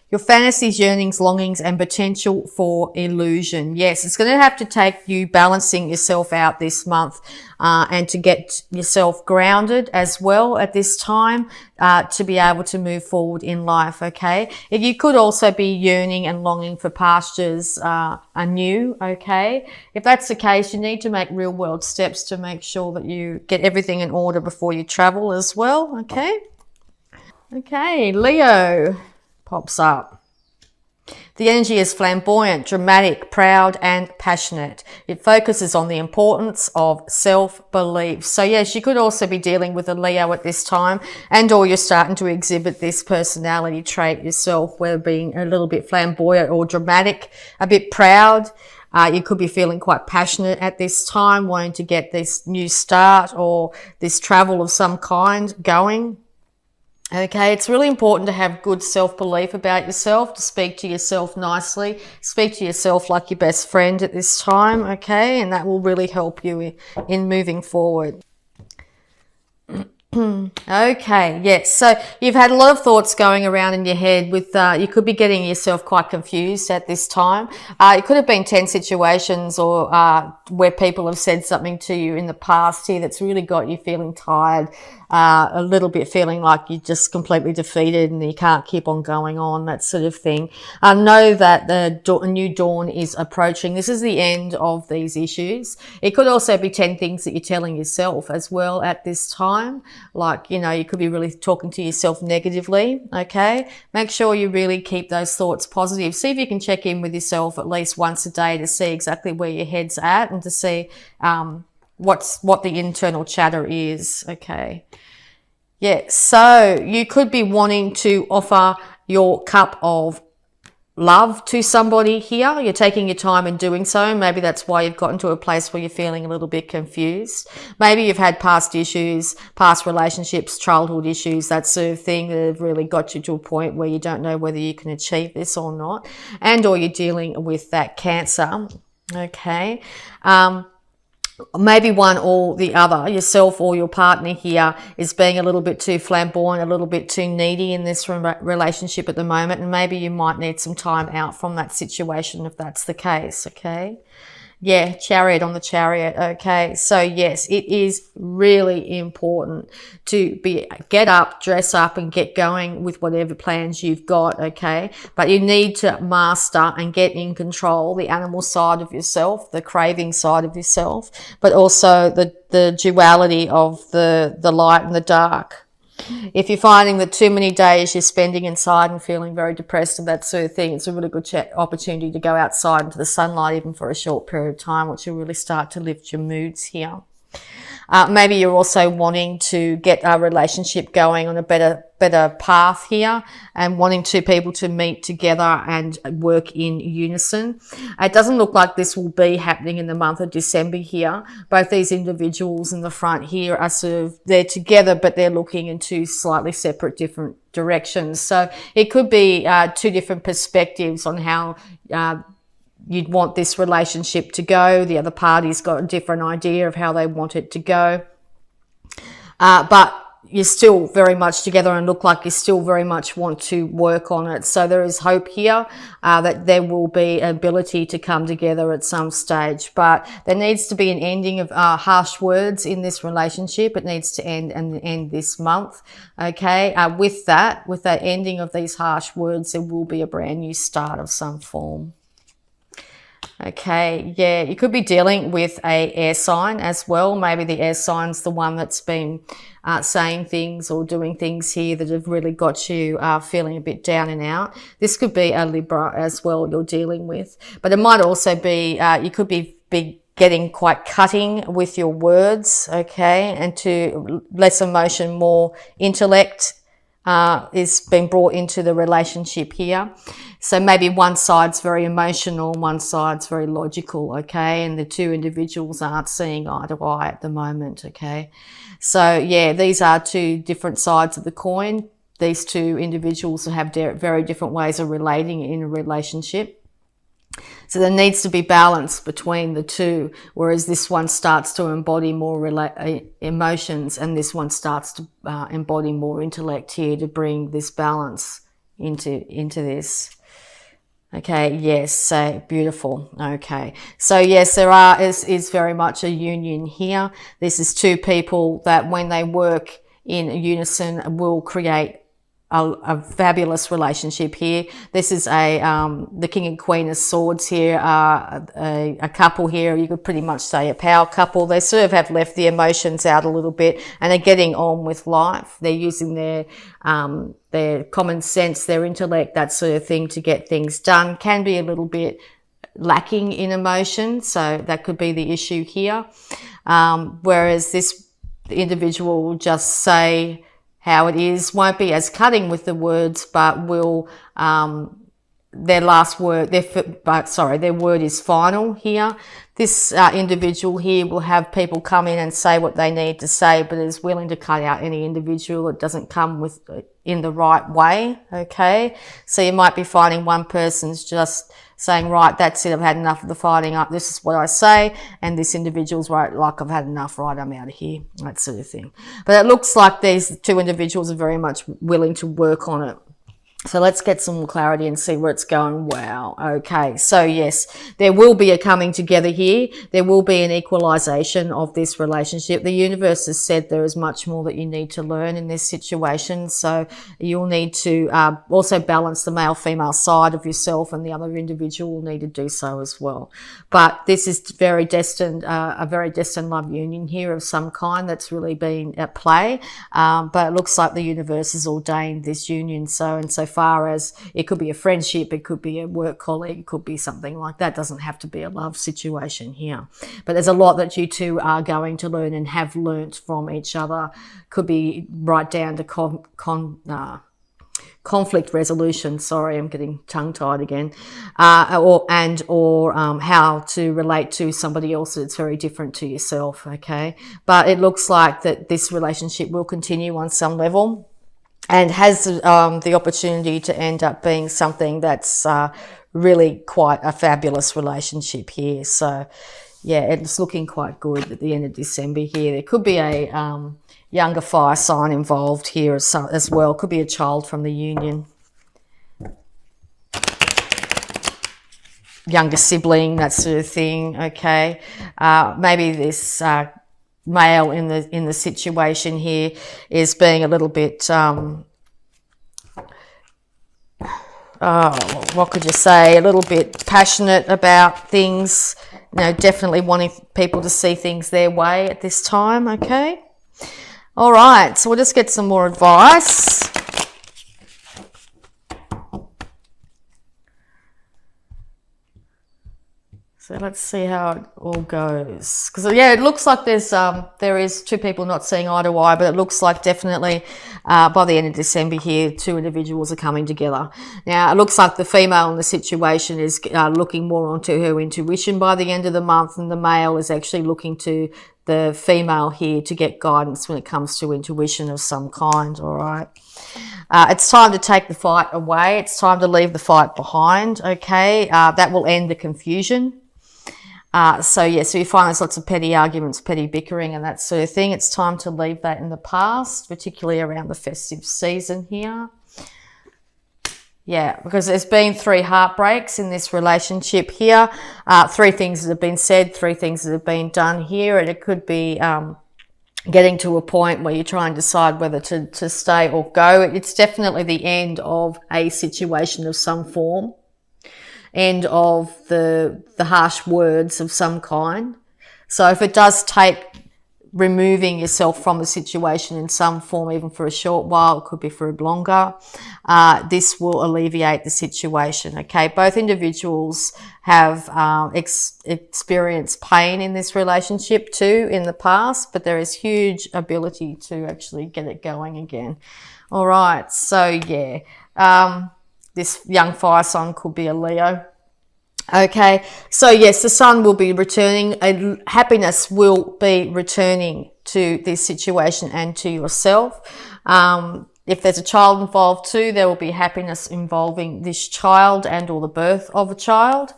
Your fantasies, yearnings, longings, and potential for illusion. Yes, it's going to have to take you balancing yourself out this month and to get yourself grounded as well at this time to be able to move forward in life, okay? If you could also be yearning and longing for pastures anew, okay? If that's the case, you need to make real world steps to make sure that you get everything in order before you travel as well, okay? Okay, Leo pops up. The energy is flamboyant, dramatic, proud, and passionate. It focuses on the importance of self-belief. So yes, you could also be dealing with a Leo at this time, and or you're starting to exhibit this personality trait yourself, where being a little bit flamboyant or dramatic, a bit proud. You could be feeling quite passionate at this time, wanting to get this new start or this travel of some kind going. Okay, it's really important to have good self-belief about yourself, to speak to yourself nicely, speak to yourself like your best friend at this time, okay? And that will really help you in moving forward. Okay, yes. So you've had a lot of thoughts going around in your head with, you could be getting yourself quite confused at this time. It could have been tense situations or where people have said something to you in the past here that's really got you feeling tired, a little bit feeling like you're just completely defeated and you can't keep on going on, that sort of thing. Know that the new dawn is approaching. This is the end of these issues. It could also be 10 things that you're telling yourself as well at this time. Like, you know, you could be really talking to yourself negatively, okay? Make sure you really keep those thoughts positive. See if you can check in with yourself at least once a day to see exactly where your head's at and to see what the internal chatter is, okay? Yeah, so you could be wanting to offer your cup of love to somebody here. You're taking your time in doing so. Maybe that's why you've gotten to a place where you're feeling a little bit confused. Maybe you've had past issues, past relationships, childhood issues, that sort of thing that have really got you to a point where you don't know whether you can achieve this or not. And or you're dealing with that Cancer, okay? Maybe one or the other, yourself or your partner here, is being a little bit too flamboyant, a little bit too needy in this relationship at the moment, and maybe you might need some time out from that situation if that's the case, okay? Yeah, Chariot on the Chariot, okay? So yes, it is really important to get up, dress up and get going with whatever plans you've got, okay? But you need to master and get in control the animal side of yourself, the craving side of yourself, but also the duality of the light and the dark. If you're finding that too many days you're spending inside and feeling very depressed and that sort of thing, it's a really good opportunity to go outside into the sunlight even for a short period of time, which will really start to lift your moods here. Maybe you're also wanting to get a relationship going on a better path here and wanting two people to meet together and work in unison. It doesn't look like this will be happening in the month of December here. Both these individuals in the front here are they're together, but they're looking in two slightly separate, different directions. So it could be two different perspectives on how you'd want this relationship to go. The other party's got a different idea of how they want it to go. But you're still very much together and look like you still very much want to work on it. So there is hope here that there will be ability to come together at some stage. But there needs to be an ending of harsh words in this relationship. It needs to end this month. Okay. With that ending of these harsh words, there will be a brand new start of some form. Okay, yeah, you could be dealing with a air sign as well. Maybe the air sign's the one that's been saying things or doing things here that have really got you feeling a bit down and out. This could be a Libra as well you're dealing with. But it might also be, you could be getting quite cutting with your words, okay, and to less emotion, more intellect is being brought into the relationship here. So maybe one side's very emotional, one side's very logical, okay? And the two individuals aren't seeing eye to eye at the moment, okay? So yeah, these are two different sides of the coin. These two individuals have very different ways of relating in a relationship. So there needs to be balance between the two, whereas this one starts to embody more emotions and this one starts to embody more intellect here to bring this balance into this. Okay, yes, so beautiful. Okay, so yes, is very much a union here. This is two people that when they work in unison will create a fabulous relationship here. This is the King and Queen of Swords here, a couple here. You could pretty much say a power couple. They sort of have left the emotions out a little bit and are getting on with life. They're using their common sense, their intellect, that sort of thing to get things done. Can be a little bit lacking in emotion, so that could be the issue here. Whereas this individual will just say how it is, won't be as cutting with the words, but will their last word, their word is final here. This individual here will have people come in and say what they need to say, but is willing to cut out any individual that doesn't come with in the right way. Okay, so you might be finding one person's just saying, right, that's it, I've had enough of the fighting up, this is what I say, and this individual's right, like, I've had enough, right, I'm out of here, that sort of thing. But it looks like these two individuals are very much willing to work on it. So let's get some more clarity and see where it's going. Wow. Okay. So yes, there will be a coming together here. There will be an equalization of this relationship. The universe has said there is much more that you need to learn in this situation. So you'll need to also balance the male-female side of yourself, and the other individual will need to do so as well. But this is very destined, a very destined love union here of some kind that's really been at play. But it looks like the universe has ordained this union. So, and so far as it could be a friendship, it could be a work colleague, it could be something like that. It doesn't have to be a love situation here. But there's a lot that you two are going to learn and have learnt from each other. Could be right down to conflict resolution. Sorry, I'm getting tongue-tied again. Or how to relate to somebody else that's very different to yourself. Okay, but it looks like that this relationship will continue on some level, and has the opportunity to end up being something that's really quite a fabulous relationship here. So, yeah, it's looking quite good at the end of December here. There could be a younger fire sign involved here as well. Could be a child from the union. Younger sibling, that sort of thing, okay. Maybe this male in the situation here is being a little bit what could you say, a little bit passionate about things, you know, definitely wanting people to see things their way at this time. Okay, all right, so we'll just get some more advice. So let's see how it all goes. Because, yeah, it looks like there is two people not seeing eye to eye, but it looks like definitely by the end of December here, two individuals are coming together. Now, it looks like the female in the situation is looking more onto her intuition by the end of the month, and the male is actually looking to the female here to get guidance when it comes to intuition of some kind, all right? It's time to take the fight away. It's time to leave the fight behind, okay? That will end the confusion. So you find there's lots of petty arguments, petty bickering and that sort of thing. It's time to leave that in the past, particularly around the festive season here. Yeah, because there's been 3 heartbreaks in this relationship here. 3 things that have been said, 3 things that have been done here. And it could be getting to a point where you try and decide whether to stay or go. It's definitely the end of a situation of some form. End of the harsh words of some kind. So if it does take removing yourself from the situation in some form, even for a short while, it could be for longer, this will alleviate the situation. Okay, both individuals have experienced pain in this relationship too in the past, but there is huge ability to actually get it going again. All right, so yeah, this young fire sign could be a Leo. Okay, so yes, the sun will be returning, happiness will be returning to this situation and to yourself. If there's a child involved too, there will be happiness involving this child and or the birth of a child.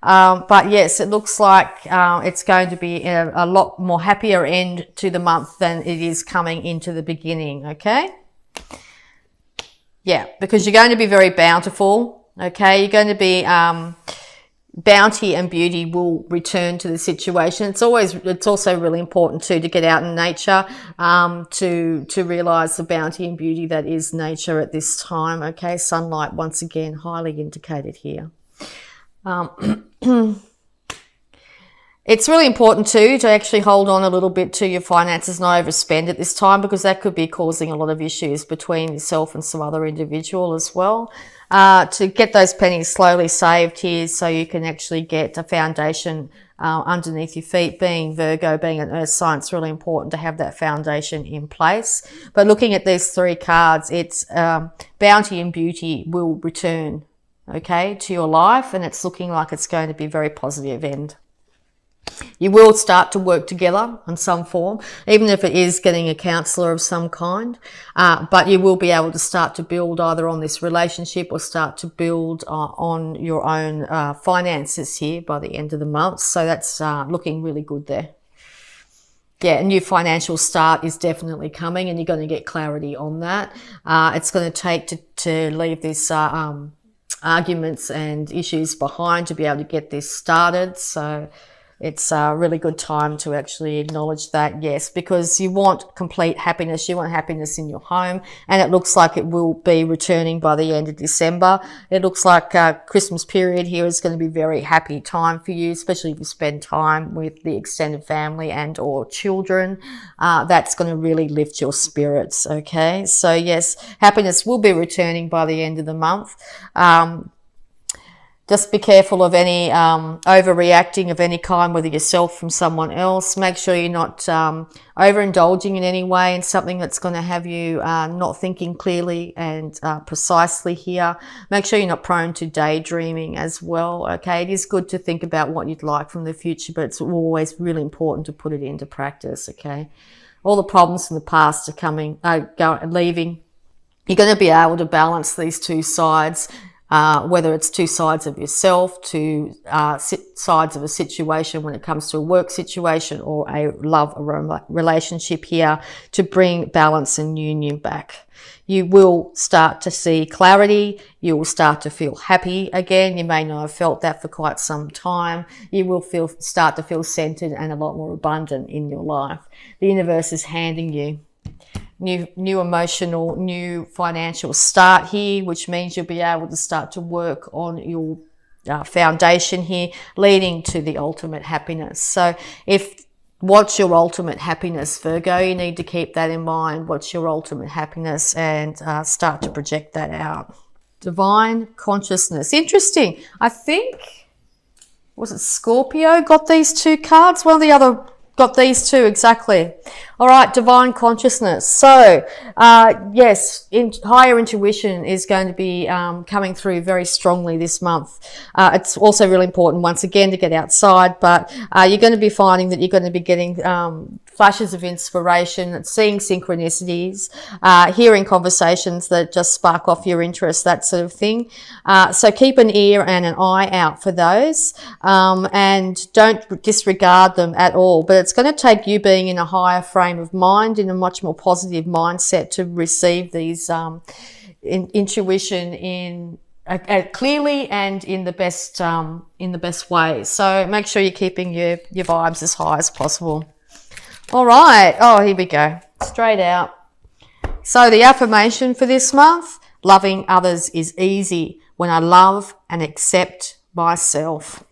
But yes, it looks like it's going to be a lot more happier end to the month than it is coming into the beginning, okay? Yeah, because you're going to be very bountiful. Okay, you're going to be bounty and beauty will return to the situation. It's also really important too to get out in nature, to realize the bounty and beauty that is nature at this time. Okay, sunlight once again highly indicated here. It's really important too to actually hold on a little bit to your finances, not overspend at this time, because that could be causing a lot of issues between yourself and some other individual as well. To get those pennies slowly saved here so you can actually get a foundation underneath your feet. Being Virgo, being an earth sign, it's really important to have that foundation in place. But looking at these three cards, it's bounty and beauty will return, okay, to your life, and it's looking like it's going to be a very positive end. You will start to work together in some form, even if it is getting a counsellor of some kind, but you will be able to start to build either on this relationship or start to build on your own finances here by the end of the month. So that's looking really good there. Yeah, a new financial start is definitely coming, and you're going to get clarity on that. It's going to take to leave this arguments and issues behind to be able to get this started. So it's a really good time to actually acknowledge that, yes, because you want complete happiness. You want happiness in your home, and it looks like it will be returning by the end of December. It looks like Christmas period here is going to be a very happy time for you, especially if you spend time with the extended family and or children. That's going to really lift your spirits, okay? So yes, happiness will be returning by the end of the month. Just be careful of any overreacting of any kind, whether yourself from someone else. Make sure you're not overindulging in any way in something that's going to have you not thinking clearly and precisely here. Make sure you're not prone to daydreaming as well. Okay, it is good to think about what you'd like from the future, but it's always really important to put it into practice. Okay, all the problems from the past are leaving. You're going to be able to balance these two sides. Whether it's two sides of yourself, two sides of a situation when it comes to a work situation or a love relationship here, to bring balance and union back. You will start to see clarity. You will start to feel happy again. You may not have felt that for quite some time. You will start to feel centered and a lot more abundant in your life. The universe is handing you new emotional, new financial start here, which means you'll be able to start to work on your foundation here, leading to the ultimate happiness. So what's your ultimate happiness, Virgo? You need to keep that in mind. What's your ultimate happiness, and start to project that out. Divine consciousness. Interesting. I think, was it Scorpio got these two cards? One of the other got these two, exactly. All right, divine consciousness. So, yes, higher intuition is going to be coming through very strongly this month. It's also really important, once again, to get outside, but you're going to be finding that you're going to be getting flashes of inspiration, seeing synchronicities, hearing conversations that just spark off your interest, that sort of thing. So keep an ear and an eye out for those, and don't disregard them at all. But it's going to take you being in a higher frame of mind, in a much more positive mindset, to receive these intuition in clearly and in the best way. So make sure you're keeping your vibes as high as possible. All right. Oh, here we go. Straight out. So the affirmation for this month: loving others is easy when I love and accept myself.